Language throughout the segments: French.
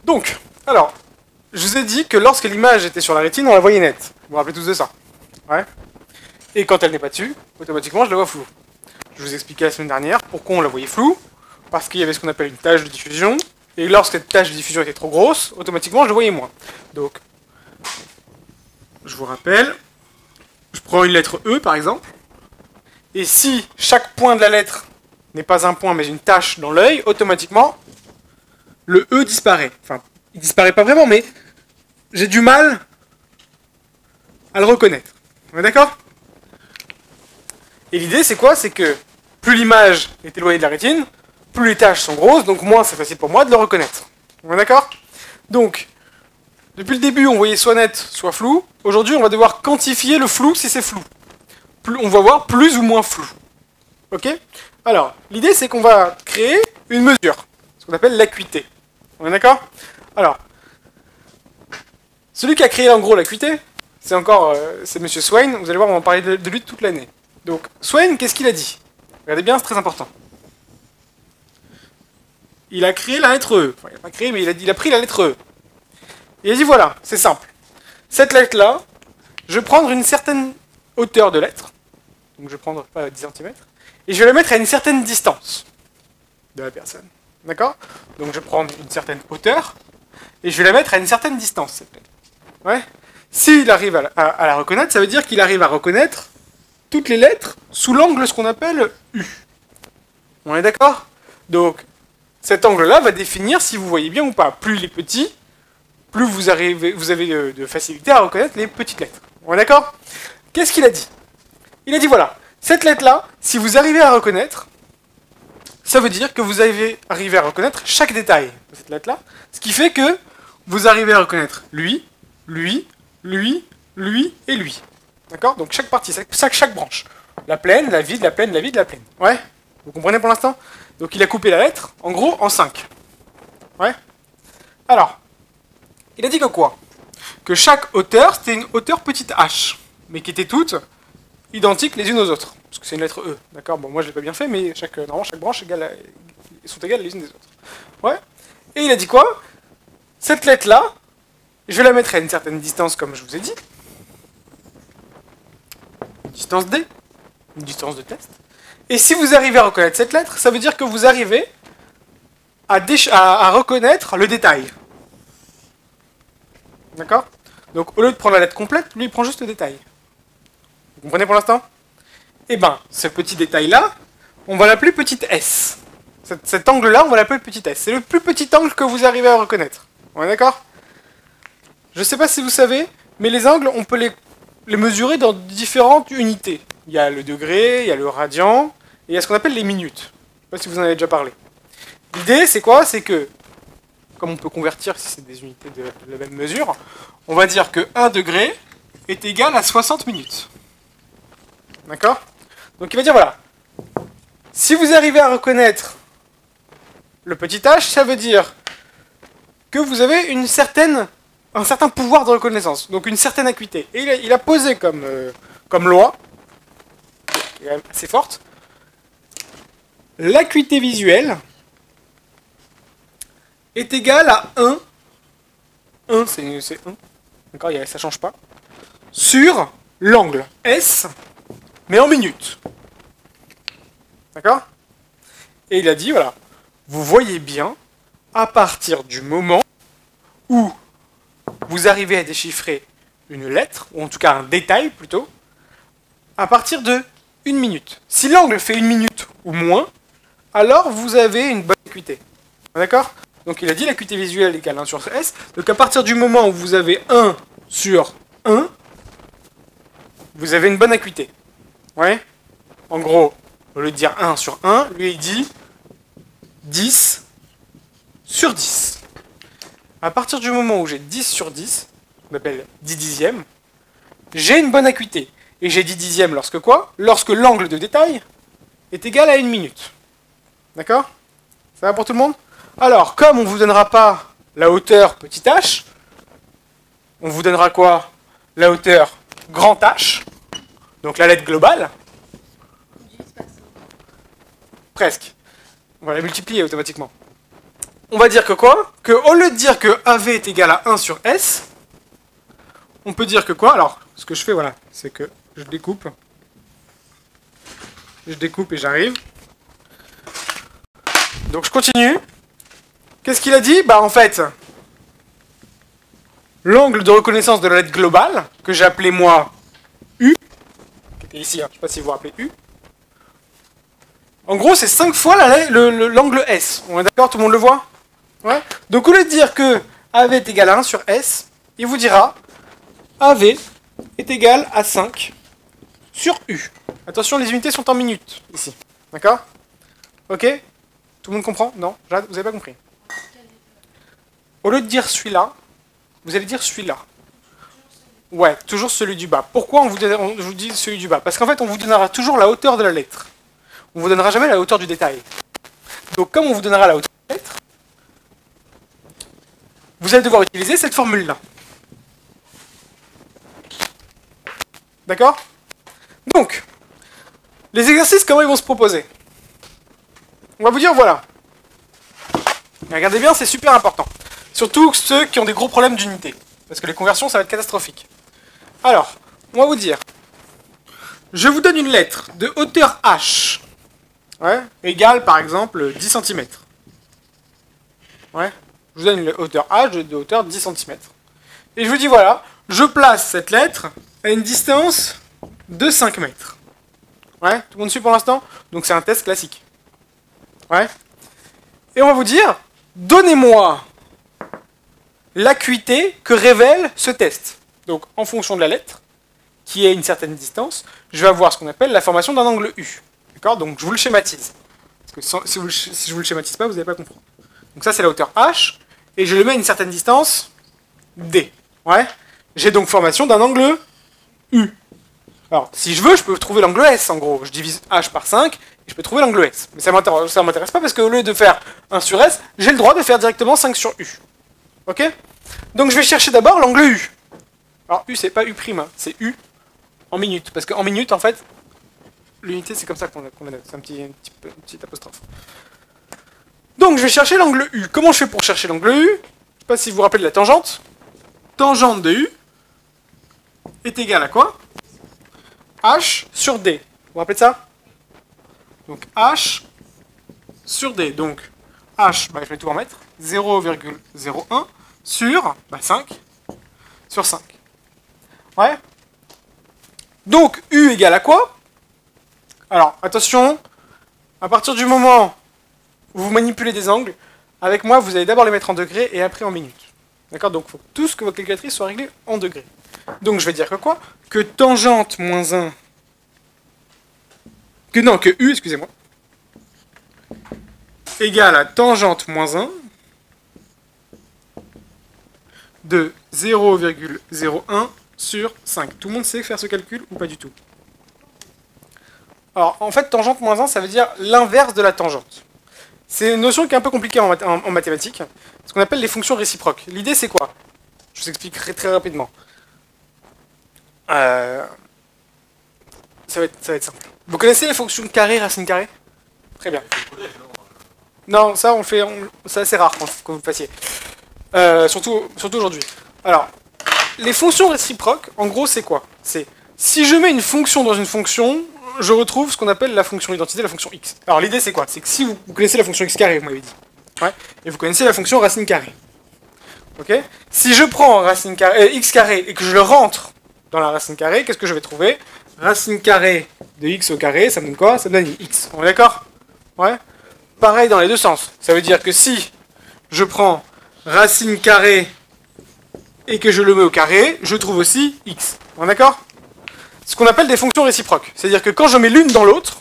Donc, alors, je vous ai dit que lorsque l'image était sur la rétine, on la voyait nette. Vous vous rappelez tous de ça? Ouais. Et quand elle n'est pas dessus, automatiquement, je la vois floue. Je vous expliquais la semaine dernière pourquoi on la voyait floue. Parce qu'il y avait ce qu'on appelle une tache de diffusion. Et lorsque cette tache de diffusion était trop grosse, automatiquement, je la voyais moins. Donc, je vous rappelle, je prends une lettre E, par exemple. Et si chaque point de la lettre n'est pas un point, mais une tache dans l'œil, automatiquement, le E disparaît. Enfin, il disparaît pas vraiment, mais j'ai du mal à le reconnaître. On est d'accord? Et l'idée, c'est quoi? C'est que plus l'image est éloignée de la rétine, plus les taches sont grosses, donc moins c'est facile pour moi de le reconnaître. On est d'accord? Donc, depuis le début, on voyait soit net, soit flou. Aujourd'hui, on va devoir quantifier le flou si c'est flou. On va voir plus ou moins flou. Ok? Alors, l'idée, c'est qu'on va créer une mesure, ce qu'on appelle l'acuité. On est d'accord? Alors, celui qui a créé en gros l'acuité, c'est Monsieur Swain. Vous allez voir, on va en parler de lui toute l'année. Donc, Swain, qu'est-ce qu'il a dit? Regardez bien, c'est très important. Il a créé la lettre E. Enfin, il n'a pas créé, mais il a pris la lettre E. Et il a dit, voilà, c'est simple. Cette lettre-là, je vais prendre une certaine hauteur de lettre. Donc je vais prendre, pas 10 cm. Et je vais la mettre à une certaine distance de la personne. D'accord? Donc je vais prendre une certaine hauteur. Et je vais la mettre à une certaine distance, cette lettre. Ouais? S'il arrive à la reconnaître, ça veut dire qu'il arrive à reconnaître toutes les lettres sous l'angle ce qu'on appelle U. On est d'accord? Donc, cet angle-là va définir si vous voyez bien ou pas. Plus il est petit, plus vous avez de facilité à reconnaître les petites lettres. On est d'accord? Qu'est-ce qu'il a dit? Il a dit voilà, cette lettre-là, si vous arrivez à reconnaître, ça veut dire que vous arrivez à reconnaître chaque détail de cette lettre-là, ce qui fait que vous arrivez à reconnaître lui, lui, lui, lui et lui. D'accord? Donc chaque partie, chaque branche. La pleine, la vide, la pleine, la vide, la pleine. Ouais? Vous comprenez pour l'instant? Donc il a coupé la lettre, en gros, en 5. Ouais? Alors, il a dit que quoi? Que chaque hauteur, c'était une hauteur petite h, mais qui étaient toutes identiques les unes aux autres. Parce que c'est une lettre E. D'accord? Bon, moi je l'ai pas bien fait, mais normalement chaque branche sont égales les unes des autres. Ouais? Et il a dit quoi? Cette lettre-là, je vais la mettre à une certaine distance, comme je vous ai dit. Une distance D. Une distance de test. Et si vous arrivez à reconnaître cette lettre, ça veut dire que vous arrivez à reconnaître le détail. D'accord? Donc au lieu de prendre la lettre complète, lui il prend juste le détail. Vous comprenez pour l'instant? Eh ben, ce petit détail-là, on va l'appeler petit s. Cet angle-là, on va l'appeler petit s. C'est le plus petit angle que vous arrivez à reconnaître. On est d'accord? Je ne sais pas si vous savez, mais les angles, on peut les mesurer dans différentes unités. Il y a le degré, il y a le radian, et il y a ce qu'on appelle les minutes. Je ne sais pas si vous en avez déjà parlé. L'idée, c'est quoi? C'est que, comme on peut convertir si c'est des unités de la même mesure, on va dire que 1 degré est égal à 60 minutes. D'accord? Donc il va dire, voilà, si vous arrivez à reconnaître le petit h, ça veut dire que vous avez un certain pouvoir de reconnaissance, donc une certaine acuité. Et il a posé comme loi, qui est assez forte, l'acuité visuelle est égale à 1, 1 c'est 1, d'accord, ça change pas, sur l'angle S, mais en minutes. D'accord? Et il a dit, voilà, vous voyez bien, à partir du moment où vous arrivez à déchiffrer une lettre, ou en tout cas un détail plutôt, à partir de 1 minute. Si l'angle fait 1 minute ou moins, alors vous avez une bonne acuité. D'accord? Donc il a dit l'acuité visuelle égale 1 sur S. Donc à partir du moment où vous avez 1 sur 1, vous avez une bonne acuité. Ouais? En gros, au lieu de dire 1 sur 1, lui il dit 10 sur 10. À partir du moment où j'ai 10 sur 10, on appelle 10 dixièmes, j'ai une bonne acuité. Et j'ai 10 dixièmes lorsque quoi? Lorsque l'angle de détail est égal à 1 minute. D'accord? Ça va pour tout le monde? Alors, comme on ne vous donnera pas la hauteur petit h, on vous donnera quoi? La hauteur grand H, donc la lettre globale. Presque. On va la multiplier automatiquement. on va dire que quoi? Que au lieu de dire que AV est égal à 1 sur S, on peut dire que quoi? Alors, ce que je fais, voilà, c'est que je découpe. Je découpe et j'arrive. Donc je continue. Qu'est-ce qu'il a dit? Bah en fait, l'angle de reconnaissance de la lettre globale, que j'ai appelé moi U, qui était ici, hein, je sais pas si vous vous rappelez U. En gros, c'est 5 fois l'angle S. On est d'accord? Tout le monde le voit? Ouais. Donc au lieu de dire que AV est égal à 1 sur S, il vous dira AV est égal à 5 sur U. Attention, les unités sont en minutes, ici. D'accord? Ok? Tout le monde comprend? Non? Jade, vous n'avez pas compris? Au lieu de dire celui-là, vous allez dire celui-là. Ouais, toujours celui du bas. Pourquoi je vous dis celui du bas? Parce qu'en fait, on vous donnera toujours la hauteur de la lettre. On vous donnera jamais la hauteur du détail. Donc, comme on vous donnera la hauteur de la lettre, vous allez devoir utiliser cette formule-là. D'accord? Donc, les exercices, comment ils vont se proposer? On va vous dire, voilà. Et regardez bien, c'est super important. Surtout ceux qui ont des gros problèmes d'unité. Parce que les conversions, ça va être catastrophique. Alors, on va vous dire, je vous donne une lettre de hauteur H, ouais, égale par exemple 10 cm. Ouais, je vous donne une hauteur H de hauteur 10 cm. Et je vous dis, voilà, je place cette lettre à une distance de 5 mètres. Ouais, tout le monde suit pour l'instant? Donc c'est un test classique. Ouais. Et on va vous dire, donnez-moi l'acuité que révèle ce test. Donc, en fonction de la lettre, qui est une certaine distance, je vais avoir ce qu'on appelle la formation d'un angle U. D'accord? Donc, je vous le schématise. Parce que si je vous le schématise pas, vous n'allez pas comprendre. Donc ça, c'est la hauteur H, et je le mets à une certaine distance D. Ouais? J'ai donc formation d'un angle U. Alors, si je veux, je peux trouver l'angle S, en gros. Je divise H par 5, et je peux trouver l'angle S. Mais ça ne m'intéresse pas, parce qu'au lieu de faire 1 sur S, j'ai le droit de faire directement 5 sur U. Ok? Donc je vais chercher d'abord l'angle U. Alors U, c'est pas U', hein, c'est U en minutes. Parce qu'en minutes, en fait, l'unité, c'est comme ça qu'on la note. C'est un petit apostrophe. Donc je vais chercher l'angle U. Comment je fais pour chercher l'angle U? Je sais pas si vous vous rappelez de la tangente. Tangente de U est égale à quoi? H sur D. Vous vous rappelez de ça? Donc H sur D. Donc H, bah, je vais tout en mettre. 0,01 sur 5 sur 5. Ouais. Donc U égale à quoi? Alors, attention, à partir du moment où vous manipulez des angles, avec moi, vous allez d'abord les mettre en degrés et après en minutes. D'accord? Donc, il faut que tout ce que votre calculatrice soit réglé en degrés. Donc, je vais dire que quoi? Que tangente moins 1... Que U, excusez-moi, égale à tangente moins 1 de 0,01 sur 5. Tout le monde sait faire ce calcul ou pas du tout? Alors, en fait, tangente moins 1, ça veut dire l'inverse de la tangente. C'est une notion qui est un peu compliquée en mathématiques, ce qu'on appelle les fonctions réciproques. L'idée, c'est quoi? Je vous expliquerai très rapidement. Ça va être simple. Vous connaissez les fonctions carré, racine carrée? Très bien. Non, ça, c'est assez rare quand vous le fassiez. Surtout aujourd'hui. Alors, les fonctions réciproques, en gros, c'est quoi? C'est si je mets une fonction dans une fonction, je retrouve ce qu'on appelle la fonction identité, la fonction x. Alors l'idée c'est quoi? C'est que si vous connaissez la fonction x carré, vous m'avez dit, ouais, et vous connaissez la fonction racine carrée. Ok? Si je prends racine carrée, x carré et que je le rentre dans la racine carrée, qu'est-ce que je vais trouver? Racine carrée de x au carré, ça me donne quoi? Ça me donne x. On est d'accord? Ouais? Pareil dans les deux sens. Ça veut dire que si je prends racine carrée et que je le mets au carré, je trouve aussi x. On est d'accord? Ce qu'on appelle des fonctions réciproques. C'est-à-dire que quand je mets l'une dans l'autre,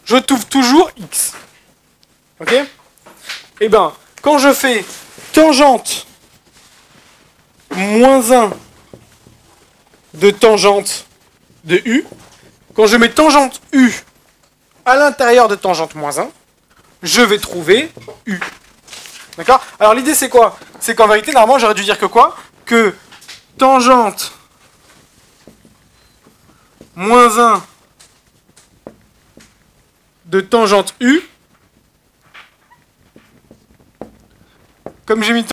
je trouve toujours x. Ok? Et bien, quand je fais tangente moins 1 de tangente de u, quand je mets tangente u à l'intérieur de tangente moins 1, je vais trouver u. D'accord? Alors l'idée c'est quoi? C'est qu'en vérité, normalement, j'aurais dû dire que quoi? Que tangente moins 1 de tangente U comme j'ai mis